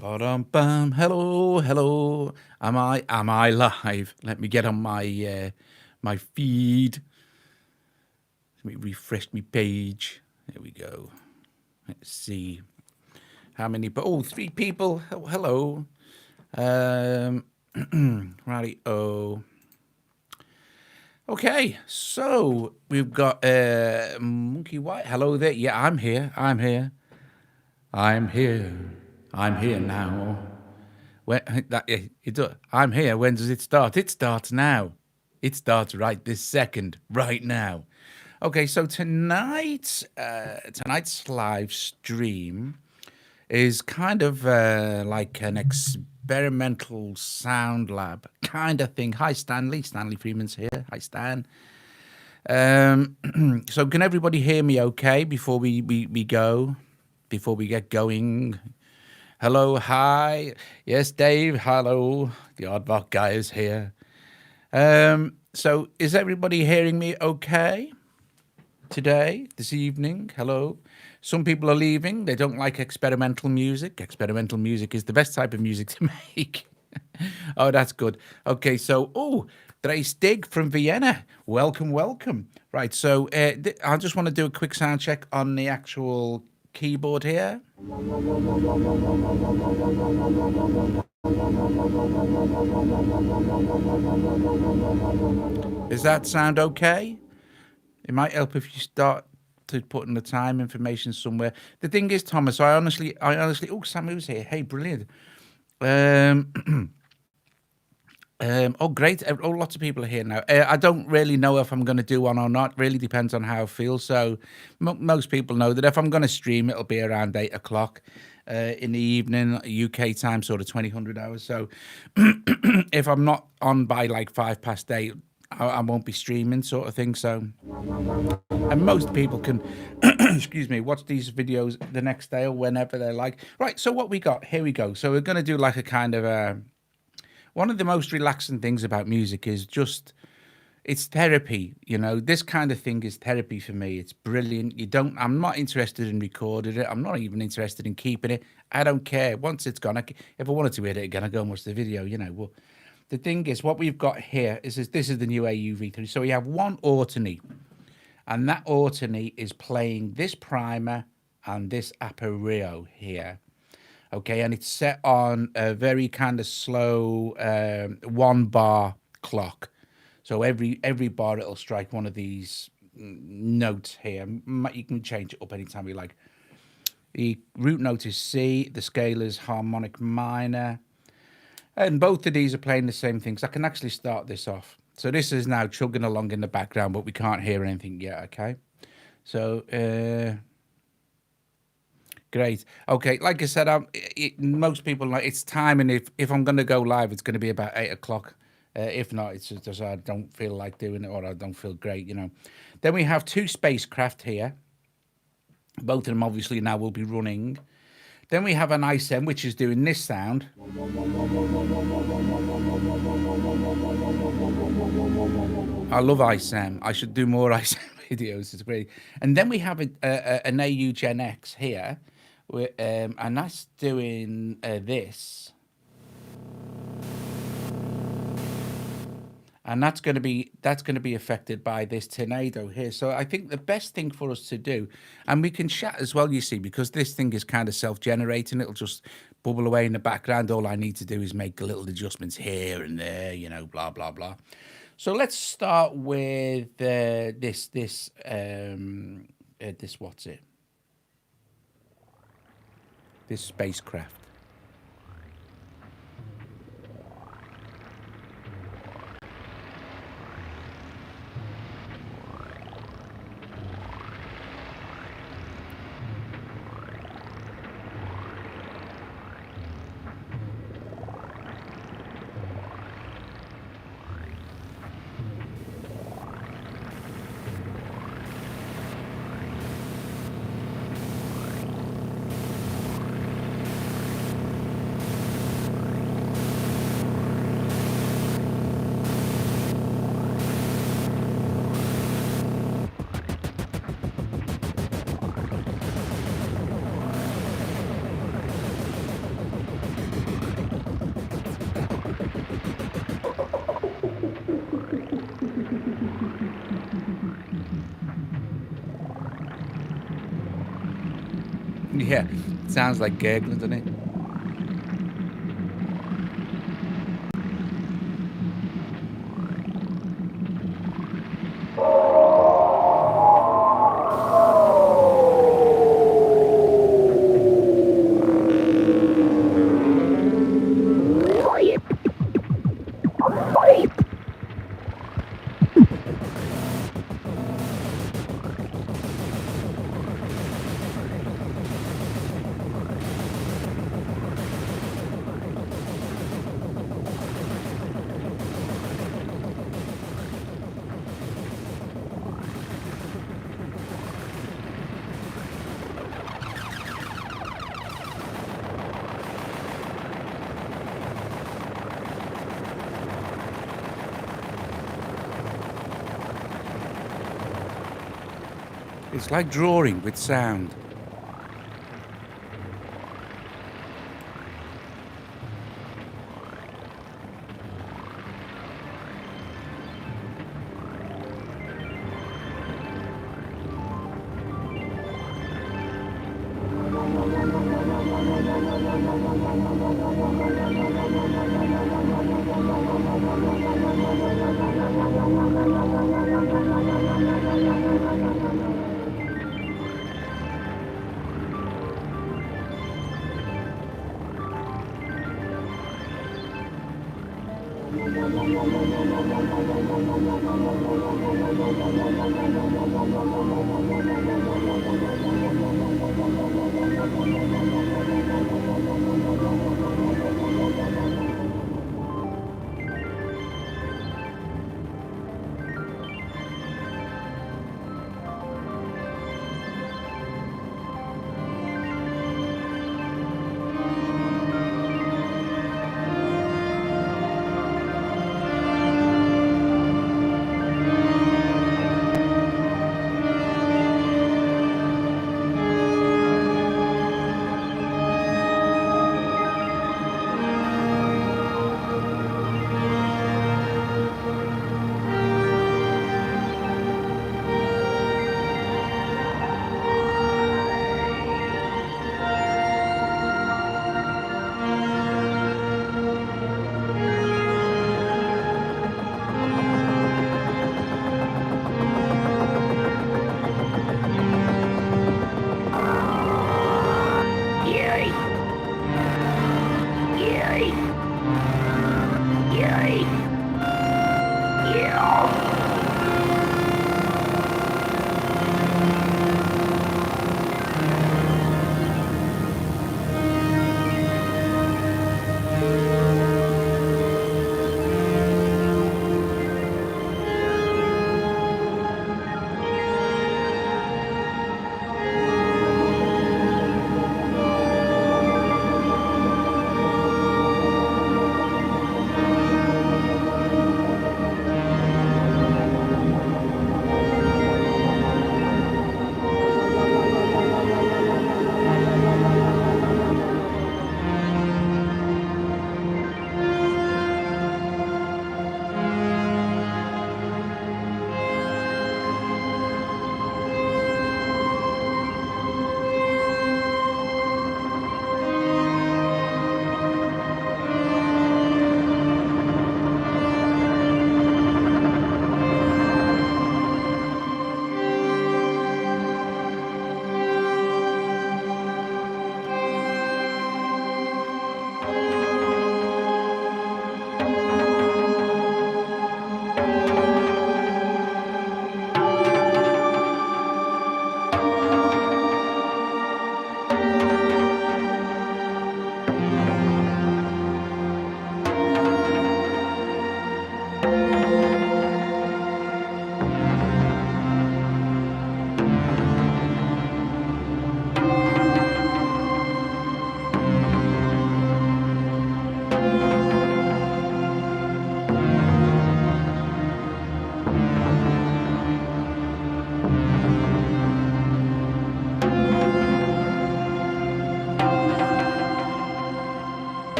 Ba-dum-bum. Hello, hello. Am I live? Let me get on my feed. Let me refresh my page. There we go. Let's see how many. Oh, 3 people. Oh, hello. Righty. Oh. Okay, so we've got Monkey White. Hello there. Yeah, I'm here. I'm here. I'm here. I'm here now. When I'm here. When does it start? It starts now. It starts right this second, right now. Okay, so tonight's live stream is kind of like an experimental sound lab kind of thing. Hi, Stanley. Stanley Freeman's here. Hi, Stan. So can everybody hear me okay before we go? Before we get going? Hello, hi. Yes, Dave, hello. The Aardvark guy is here. So is everybody hearing me okay today, this evening? Hello. Some people are leaving. They don't like experimental music. Experimental music is the best type of music to make. Oh, that's good. Okay, so, Dre Stig from Vienna. Welcome, welcome. Right, so I just want to do a quick sound check on the actual keyboard here. Does that sound okay? It might help if you start to put in the time information somewhere. The thing is, Thomas, I honestly, oh, Samu's here. Hey, brilliant. Oh, great. Oh, lots of people are here now. I don't really know if I'm going to do one or not. Really depends on how I feel. So most people know that if I'm going to stream, it'll be around 8 o'clock in the evening, UK time, sort of 2000 hours. So if I'm not on by like 8:05, I won't be streaming, sort of thing. So, and most people can, excuse me, watch these videos the next day or whenever they like. Right. So what we got? Here we go. So we're going to do like a kind of one of the most relaxing things about music is just it's therapy. This kind of thing is therapy for me. It's brilliant. I'm not interested in recording it. I'm not even interested in keeping it. I don't care. Once it's gone, if I wanted to edit it again, I go and watch the video. Well, the thing is, what we've got here is this is the new AUV3. So we have one Ortony, and that Ortony is playing this primer and this Aparillo here. Okay, and it's set on a very kind of slow 1-bar clock. So every bar it'll strike one of these notes here. You can change it up anytime you like. The root note is C, the scale is harmonic minor, and both of these are playing the same things. I can actually start this off. So this is now chugging along in the background, but we can't hear anything yet, okay? So, great. Okay, like I said, most people like it's time, and if I'm going to go live, it's going to be about 8 o'clock. If not, it's just I don't feel like doing it or I don't feel great, Then we have 2 SpaceCraft here. Both of them obviously now will be running. Then we have an iSEM, which is doing this sound. I love iSEM. I should do more iSEM videos. It's great. And then we have an AUGEN X here, and that's doing this. And that's going to be affected by this Turnado here. So I think the best thing for us to do, and we can chat as well, you see, because this thing is kind of self-generating. It'll just bubble away in the background. All I need to do is make little adjustments here and there, blah, blah, blah. So let's start with this what's it? This SpaceCraft. Yeah, it sounds like gurgling, doesn't it? It's like drawing with sound.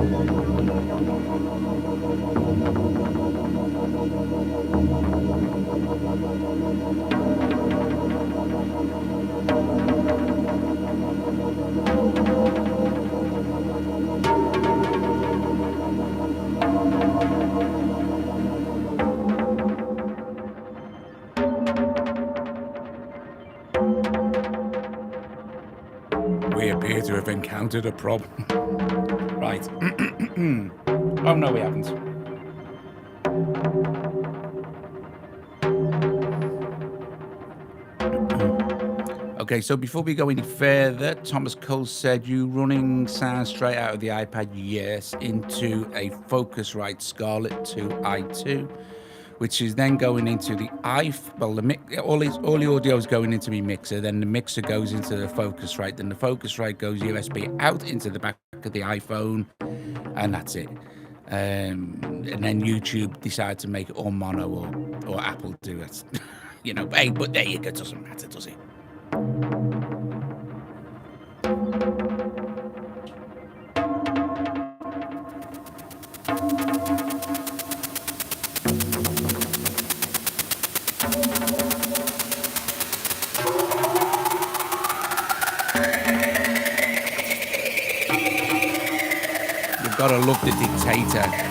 We appear to have encountered a problem. Right. Oh, no, we haven't. Okay, so before we go any further, Thomas Cole said, you running sound straight out of the iPad? Yes, into a Focusrite Scarlett 2 i2, which is then going into the well, all the audio is going into my mixer, then the mixer goes into the Focusrite, then the Focusrite goes USB out into the back of the iPhone, and that's it. And then YouTube decided to make it all mono, or Apple do it. You know, hey, but there you go, doesn't matter, does it? You've got to love the dictator.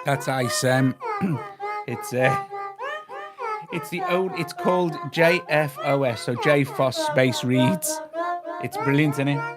That's iSEM. It's it's called JFOS, so JFOS Space Reads. It's brilliant, isn't it?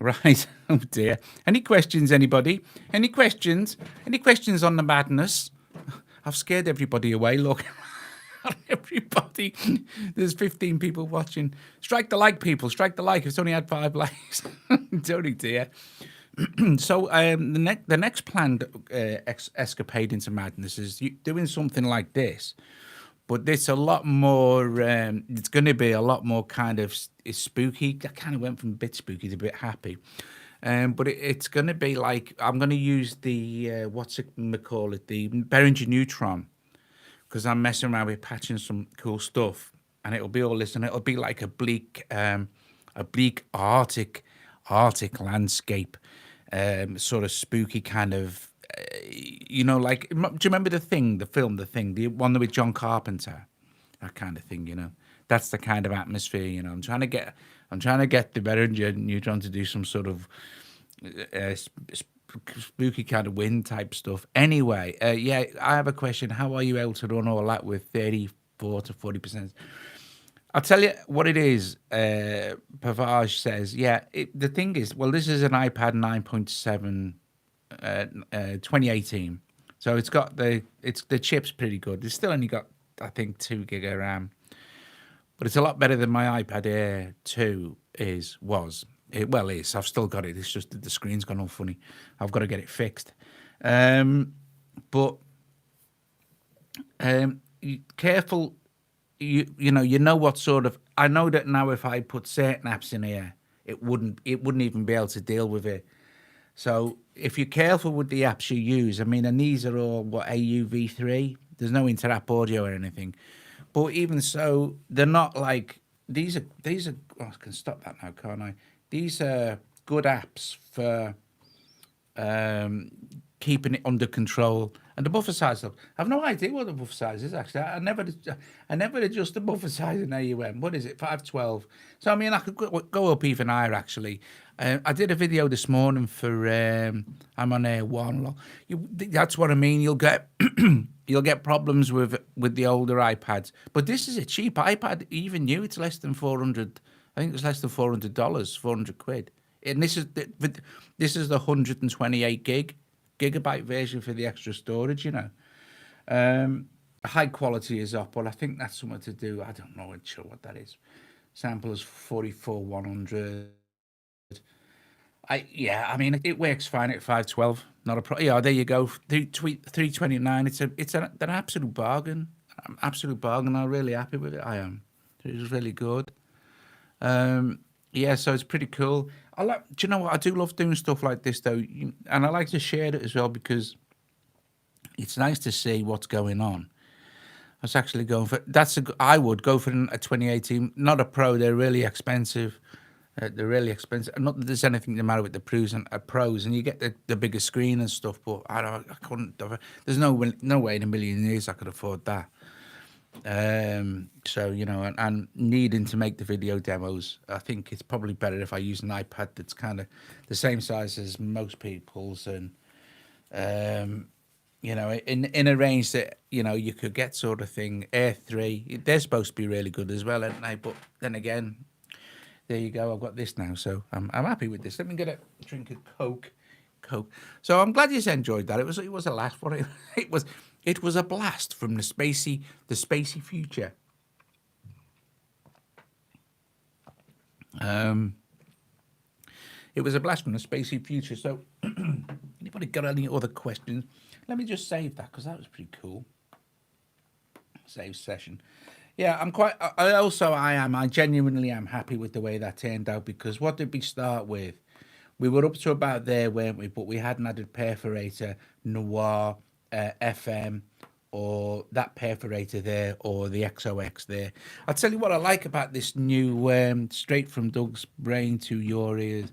Right. Oh dear. Any questions, anybody? Any questions? Any questions on the madness? I've scared everybody away. Look, everybody. There's 15 people watching. Strike the like, people. Strike the like. It's only had 5 likes. Sorry, dear. So the next planned escapade into madness is doing something like this. But it's a lot more, it's going to be a lot more kind of spooky. I kind of went from a bit spooky to a bit happy. But it's going to be like, I'm going to use the, what's it call it, the Behringer Neutron, because I'm messing around with patching some cool stuff. And it'll be all this, and it'll be like a bleak Arctic landscape, sort of spooky kind of, like, do you remember the film, the one with John Carpenter, that kind of thing, that's the kind of atmosphere, I'm trying to get the Behringer Neutron to do some sort of spooky kind of wind type stuff. Anyway, yeah, I have a question. How are you able to run all that with 34 to 40%? I'll tell you what it is. Pavage says, yeah, the thing is, well, this is an iPad 9.7 2018, so it's got the chip's pretty good. It's still only got, I think, 2 gig of RAM, but it's a lot better than my iPad Air 2 was. I've still got it. It's just that the screen's gone all funny. I've got to get it fixed. But careful. You know what sort of. I know that now if I put certain apps in here, it wouldn't even be able to deal with it. So if you're careful with the apps you use, and these are all AUV3. There's no inter-app audio or anything, but even so, they're not like these are. Oh, I can stop that now, can't I? These are good apps for keeping it under control. And the buffer size, look, I have no idea what the buffer size is actually. I never adjust the buffer size in AUM. What is it? 512. So I could go up even higher actually. I did a video this morning for I'm on Air 1. That's what I mean. You'll get you'll get problems with the older iPads. But this is a cheap iPad. Even new, it's less than 400. I think it's less than $400, 400 quid. And this is the 128 gigabyte version for the extra storage. High quality is up, but I think that's something to do. I don't know, I'm sure what that is. Sample is 44,100. It works fine at 512. Not a problem. Yeah, there you go. 329. It's an absolute bargain. Absolute bargain. I'm really happy with it. I am. It was really good. Yeah, so it's pretty cool. Do you know what? I do love doing stuff like this though, and I like to share it as well because it's nice to see what's going on. I was actually going for I would go for a 2018, not a Pro. They're really expensive. They're really expensive. Not that there's anything the matter with the pros, and you get the bigger screen and stuff. But I couldn't. There's no way in a million years I could afford that. So and needing to make the video demos, I think it's probably better if I use an iPad that's kind of the same size as most people's, and in a range that you could get sort of thing. Air 3, they're supposed to be really good as well, aren't they? But then again, there you go. I've got this now, so I'm happy with this. Let me get a drink of Coke. So I'm glad you enjoyed that. It was a laugh, but it was a blast from the spacey future. It was a blast from the spacey future. So, anybody got any other questions? Let me just save that because that was pretty cool. Save session. Yeah, I'm quite. I genuinely am happy with the way that turned out because what did we start with? We were up to about there, weren't we? But we hadn't added perforator, NOIR, FM, or that perforator there, or the XOX there. I'll tell you what I like about this new straight from Doug's brain to your ears.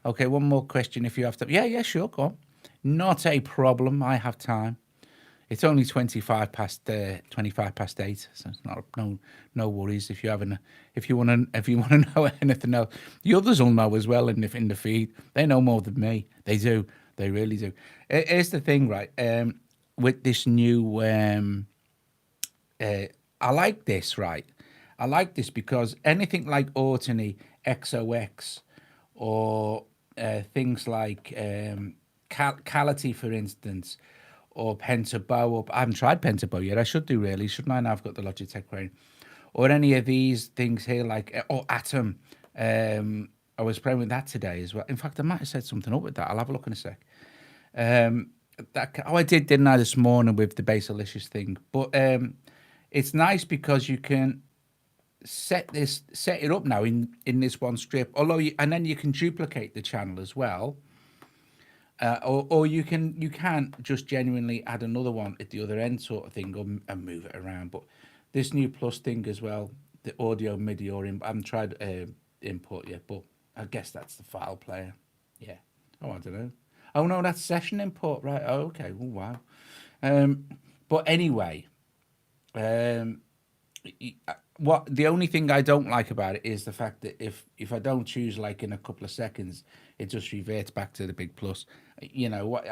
Okay, one more question if you have to. Yeah, sure, go on. Not a problem. I have time. It's only 25 past 8, so it's not no worries if you haven't if you want to know anything else. The others will know as well in the feed. They know more than me. They do. They really do. Here's the thing, right? With this new, I like this, right? I like this because anything like Ortony, XOX, or things like Cality, for instance, or Pentabow. I haven't tried Pentabow yet. I should do, really, shouldn't I? Now I've got the Logitech brain. Or any of these things here, like or Atom. I was playing with that today as well. In fact, I might have set something up with that. I'll have a look in a sec. I didn't I, this morning with the Basilicious thing. But it's nice because you can set it up now in this one strip. And then you can duplicate the channel as well. Or you can just genuinely add another one at the other end, sort of thing, and move it around. But this new plus thing as well, the audio MIDI or I haven't tried import yet, but I guess that's the file player. Yeah. Oh, I don't know. Oh no, that's session import, right? Oh, okay. Oh, wow. But anyway, what the only thing I don't like about it is the fact that if I don't choose, like, in a couple of seconds, it just reverts back to the big plus. You know what?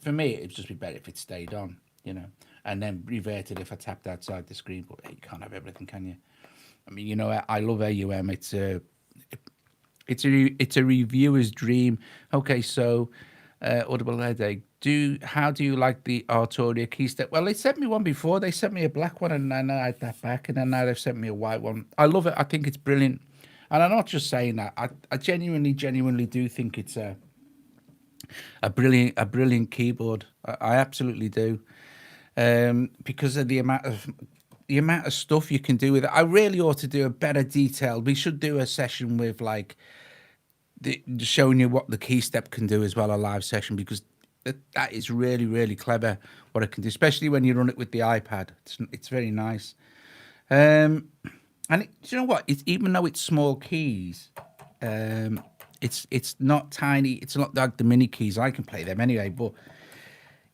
For me, it'd just be better if it stayed on. You know, and then reverted if I tapped outside the screen. But hey, you can't have everything, can you? I mean, you know, I love AUM. It's a reviewer's dream. Okay, so Audible Headache. How do you like the Arturia key step? Well, they sent me one before. They sent me a black one, and then I had that back, and then now they've sent me a white one. I love it. I think it's brilliant, and I'm not just saying that. I genuinely do think it's a brilliant keyboard. I absolutely do, because of the amount of stuff you can do with it. I really ought to do a better detail. We should do a session with, like, showing you what the key step can do as well, a live session, because that is really, really clever what it can do, especially when you run it with the iPad. It's very nice. And do you know what? Even though it's small keys, it's not tiny. It's not like the mini keys. I can play them anyway, but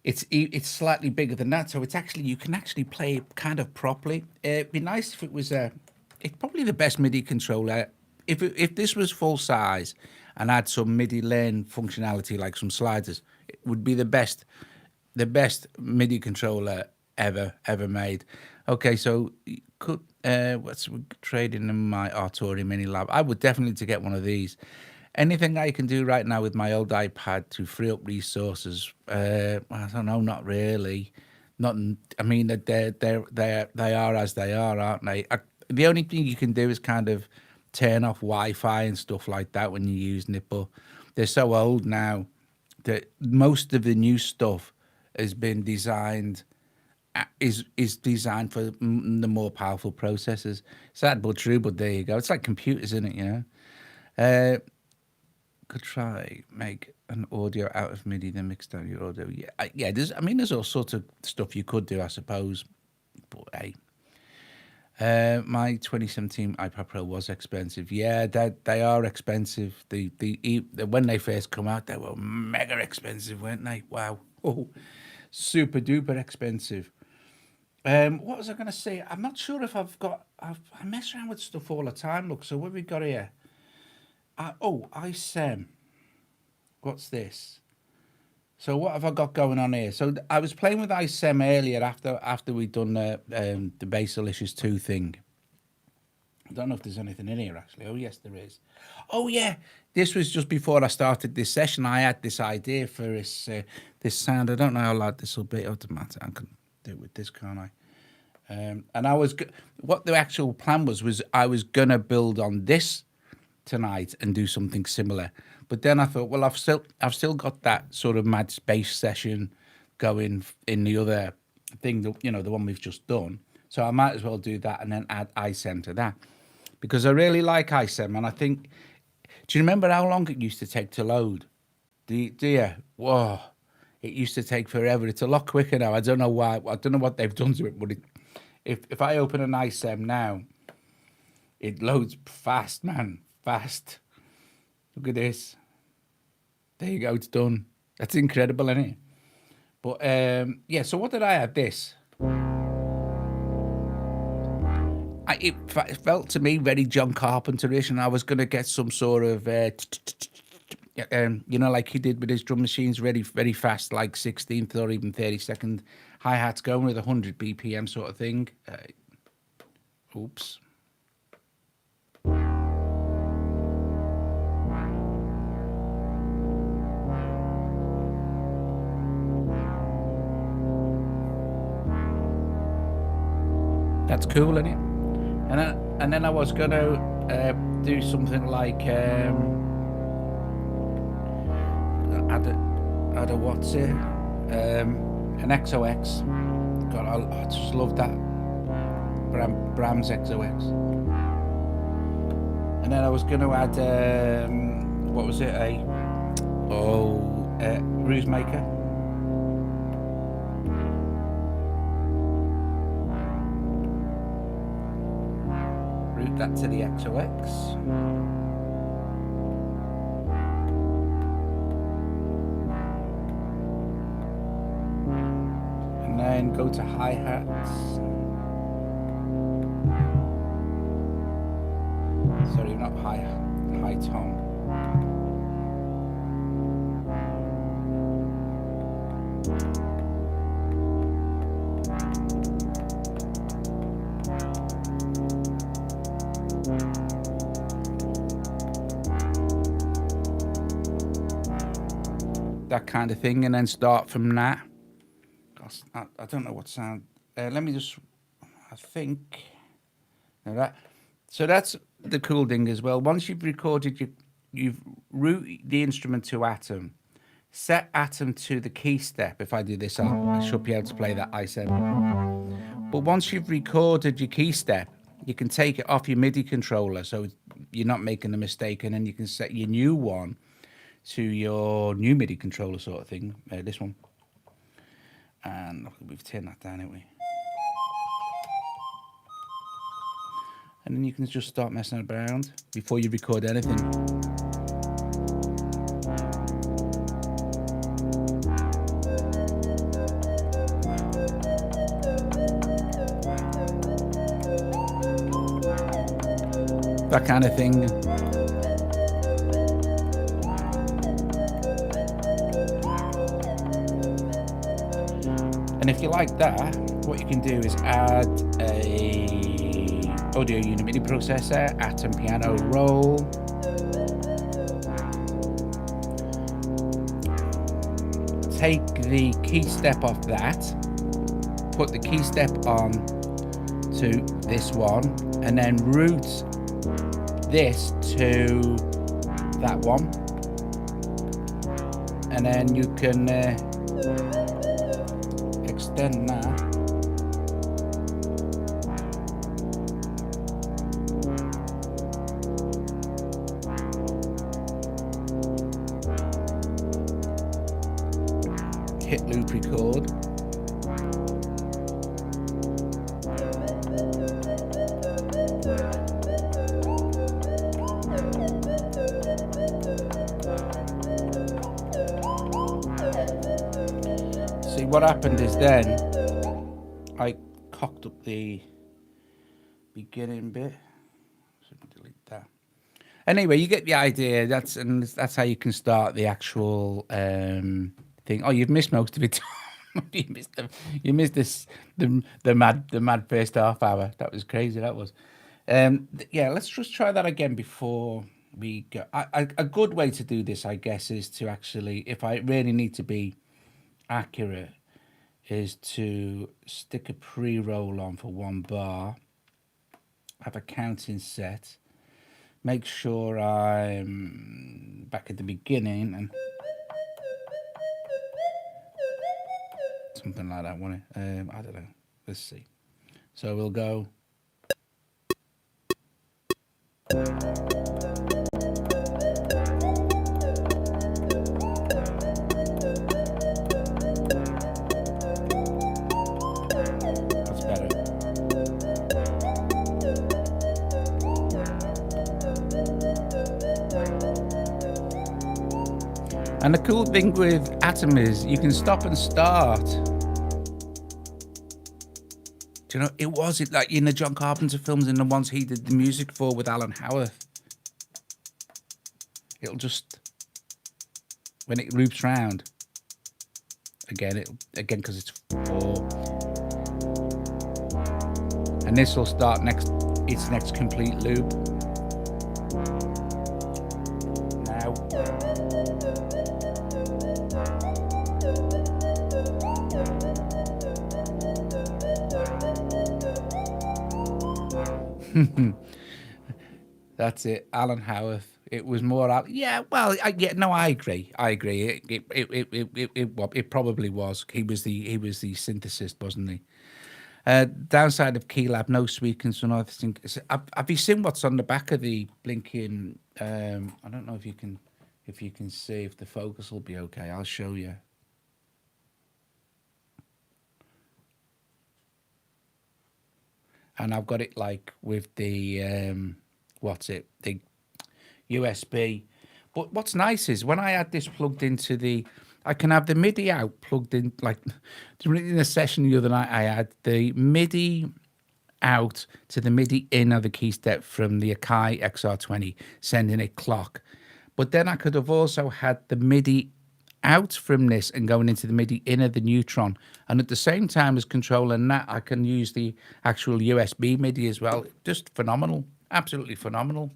it's slightly bigger than that. So you can actually play it kind of properly. It'd be nice if it was it's probably the best MIDI controller. If this was full size and had some MIDI lane functionality, like some sliders, it would be the best MIDI controller ever made. Okay, so what's trading in my Arturia Mini Lab? I would definitely to get one of these. Anything I can do right now with my old iPad to free up resources? I don't know, not really. Not. I mean, they are as they are, aren't they? The only thing you can do is kind of turn off Wi-Fi and stuff like that when you're using it, but they're so old now that most of the new stuff has been designed is designed for the more powerful processors. Sad but true, but there you go. It's like computers, isn't it? You know. Could try make an audio out of MIDI, then mix down your audio. Yeah. There's all sorts of stuff you could do, I suppose. But hey. My 2017 iPad Pro was expensive. Yeah, they are expensive. When they first come out, they were mega expensive, weren't they? Wow, super duper expensive. What was I going to say? I'm not sure if I mess around with stuff all the time. Look, so what have we got here? iSEM. What's this? So what have I got going on here? So I was playing with iSEM earlier after we'd done the Basilicious 2 thing. I don't know if there's anything in here, actually. Oh, yes, there is. Oh, yeah. This was just before I started this session. I had this idea for this sound. I don't know how loud this will be. Oh, it doesn't matter. I can do it with this, can't I? And what the actual plan was I was going to build on this tonight and do something similar. But then I thought, well, I've still got that sort of mad space session going in the other thing, the one we've just done. So I might as well do that and then add iSEM to that, because I really like iSEM. And I think, do you remember how long it used to take to load? Do you? Whoa, it used to take forever. It's a lot quicker now. I don't know why. I don't know what they've done to it, but if I open an iSEM now, it loads fast, man, fast. Look at this. There you go. It's done. That's incredible, isn't it? But yeah. So what did I add? This. It felt to me very John Carpenter-ish, and I was going to get some sort of, like he did with his drum machines, very fast, like 16th or even 32nd hi-hats going with 100 BPM sort of thing. Oops. That's cool, isn't it? And then I was going to do something like add a what's it? An XOX. God, I just love that Brahms XOX. And then I was going to add what was it? Ruse Maker. Route that to the XOX. And then go to hi-hats. Sorry, not high tone. That kind of thing, and then start from that. I don't know what sound. Let me just. I think. So that's the cool thing as well. Once you've recorded, you've route the instrument to Atom. Set Atom to the key step. If I do this, I should be able to play that iSEM. But once you've recorded your key step, you can take it off your MIDI controller, so you're not making a mistake, and then you can set your new one to your new MIDI controller sort of thing. This one. And we've turned that down, haven't we? And then you can just start messing around before you record anything. That kind of thing. And if you like that, what you can do is add a audio unit MIDI processor, Atom piano roll, take the key step off that, put the key step on to this one, and then route this to that one, and then you can extend that. Hit loop record. See, what happened is then I cocked up the beginning bit, so I can delete that. Anyway, you get the idea. That's how you can start the actual thing. Oh, you've missed most of it. you missed this the mad first half hour. That was crazy. That was. Yeah, let's just try that again before we go. A good way to do this, I guess, is to actually, if I really need to be accurate, is to stick a pre-roll on for 1 bar, have a counting set, make sure I'm back at the beginning and something like that, won't it? I don't know. Let's see. So we'll go. That's better. And the cool thing with Atom is you can stop and start. Do you know, it was it like in the John Carpenter films and the ones he did the music for with Alan Howarth. It'll just, when it loops round, again, because it's 4. And this will start its next complete loop. Now. That's it, Alan Howarth. It was more, yeah. Well, I agree. It probably was. He was the synthesist, wasn't he? Downside of Keylab, no sweepings and other things. Have you seen what's on the back of the blinking? I don't know if you can see if the focus will be okay. I'll show you. And I've got it like with the the USB. But what's nice is when I had this plugged into I can have the MIDI out plugged in, like in a session the other night, I had the MIDI out to the MIDI in of the key step from the Akai XR20, sending a clock. But then I could have also had the MIDI out from this and going into the MIDI in of the Neutron. And at the same time as controlling that, I can use the actual USB MIDI as well. Just phenomenal. Absolutely phenomenal.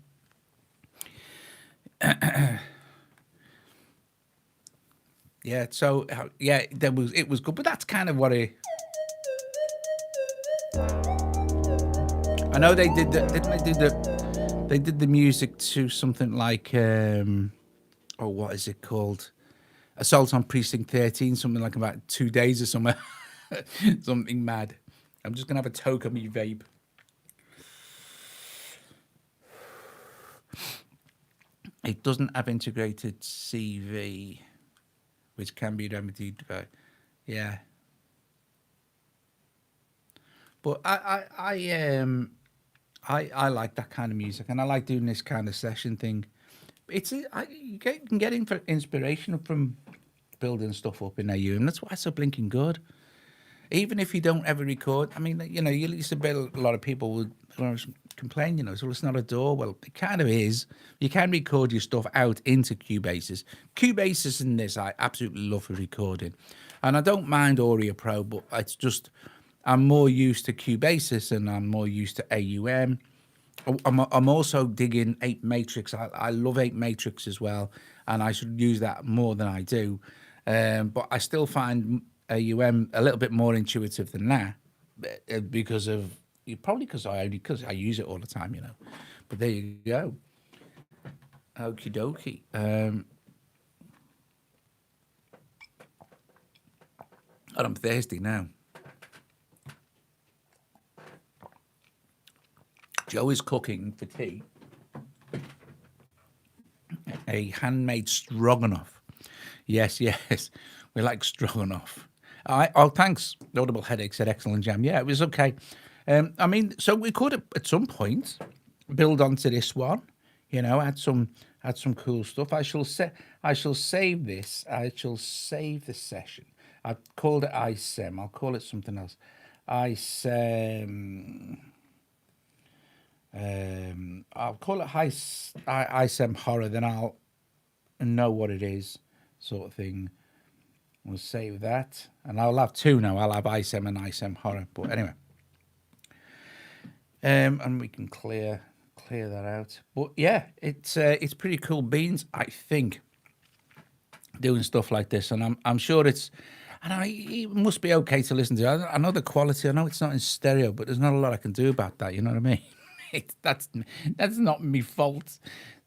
Yeah, so yeah, it was good, but that's kind of what I know they did. They did the music to something like what is it called? Assault on Precinct 13, something like about 2 days or something. Something mad. I'm just gonna have a toke on me vape. It doesn't have integrated CV, which can be remedied by, yeah. But I like that kind of music, and I like doing this kind of session thing. You can get inspiration from building stuff up in AUM. That's why it's so blinking good. Even if you don't ever record, I mean, you used to bet a lot of people would complain, so it's not a DAW. Well, it kind of is. You can record your stuff out into Cubases. Cubases in this, I absolutely love for recording. And I don't mind Audio Pro, but it's just, I'm more used to Cubases and I'm more used to AUM. I'm also digging 8 Matrix. I love 8 Matrix as well, and I should use that more than I do. But I still find AUM a little bit more intuitive than that, because I use it all the time, But there you go. Okie dokie. And I'm thirsty now. Joe is cooking for tea a handmade stroganoff. Yes, we like stroganoff. Thanks. Notable Headache said excellent jam. Yeah, it was okay. I mean, so we could at some point build onto this one. Add some cool stuff. I shall save this. I shall save the session. I've called it iSEM. I'll call it something else. iSEM. I'll call it iSEM horror. Then I'll know what it is, sort of thing. We'll save that, and I'll have 2 now. I'll have iSEM and iSEM horror. But anyway, and we can clear that out. But yeah, it's pretty cool beans, I think, doing stuff like this, and I'm sure it must be okay to listen to. I know the quality. I know it's not in stereo, but there's not a lot I can do about that. You know what I mean? That's not me fault.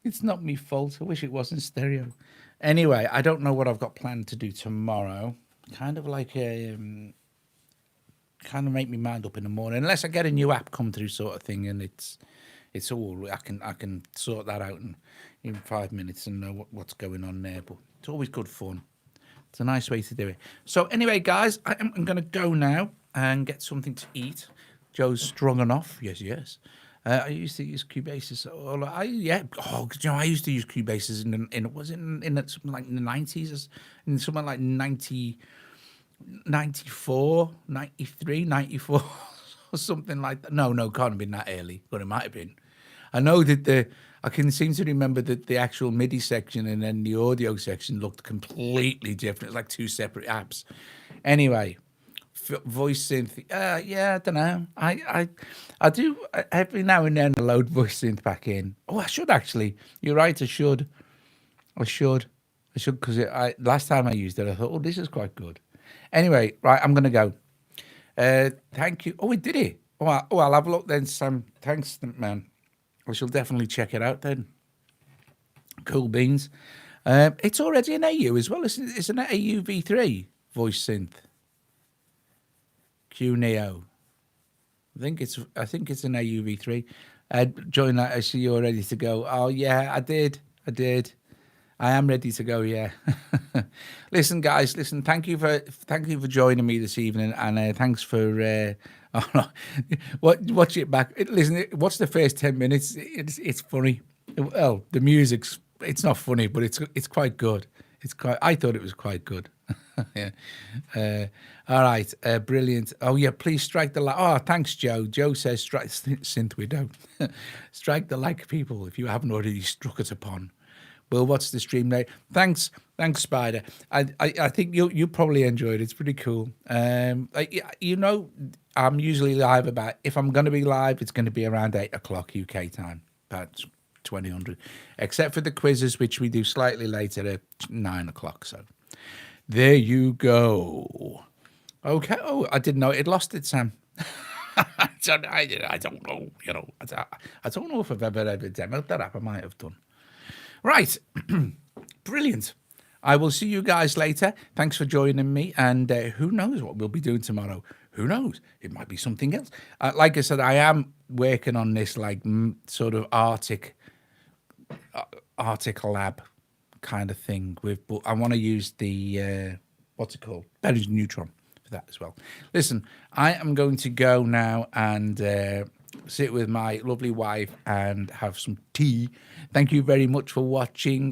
It's not me fault. I wish it wasn't stereo. Anyway, I don't know what I've got planned to do tomorrow. Kind of like kind of make me mind up in the morning, unless I get a new app come through, sort of thing, and it's all I can sort that out in 5 minutes and know what's going on there. But it's always good fun. It's a nice way to do it. So anyway, guys, I'm going to go now and get something to eat. Joe's strong enough. Yes. I used to use Cubases. I used to use Cubases in something like in the 90s, in something like 90, 94, 93, 94, or something like that. No, can't have been that early, but it might have been. I know that I can seem to remember that the actual MIDI section and then the audio section looked completely different. It's like two separate apps. Anyway, voice synth. Yeah, I don't know. I do every now and then I load voice synth back in. Oh, I should actually. You're right. I should because last time I used it, I thought, oh, this is quite good. Anyway, right, I'm gonna go. Thank you. Oh, it did it. I'll have a look then, Sam. Thanks, man. I shall definitely check it out then. Cool beans. It's already an AU as well, isn't it? It's an AU V3 voice synth. Q Neo. I think it's an AU V3. Join that. I see you're ready to go. Oh yeah, I did. I am ready to go. Yeah. Listen, guys. Listen. Thank you for joining me this evening, and thanks for. Watch it back. Listen. Watch the first 10 minutes. It's funny. Well, the music's. It's not funny, but it's quite good. I thought it was quite good. Yeah. All right. Brilliant. Oh yeah. Please strike the like. Oh, thanks, Joe. Joe says strike synth. We don't strike the like, people, if you haven't already struck it upon. We'll watch the stream later. Thanks, Spider. I think you probably enjoyed it. It's pretty cool. I'm usually live if I'm going to be live, it's going to be around 8 o'clock UK time, about 2000, except for the quizzes, which we do slightly later at 9 o'clock. So there you go. Okay. Oh, I didn't know it lost it, Sam. I don't know. I don't know if I've ever demoed that app. I might have done. Right. Brilliant. I will see you guys later. Thanks for joining me. And who knows what we'll be doing tomorrow? Who knows? It might be something else. Like I said, I am working on this sort of Arctic lab kind of thing. But I want to use the, what's it called? Beri's Neutron for that as well. Listen, I am going to go now and sit with my lovely wife and have some tea. Thank you very much for watching,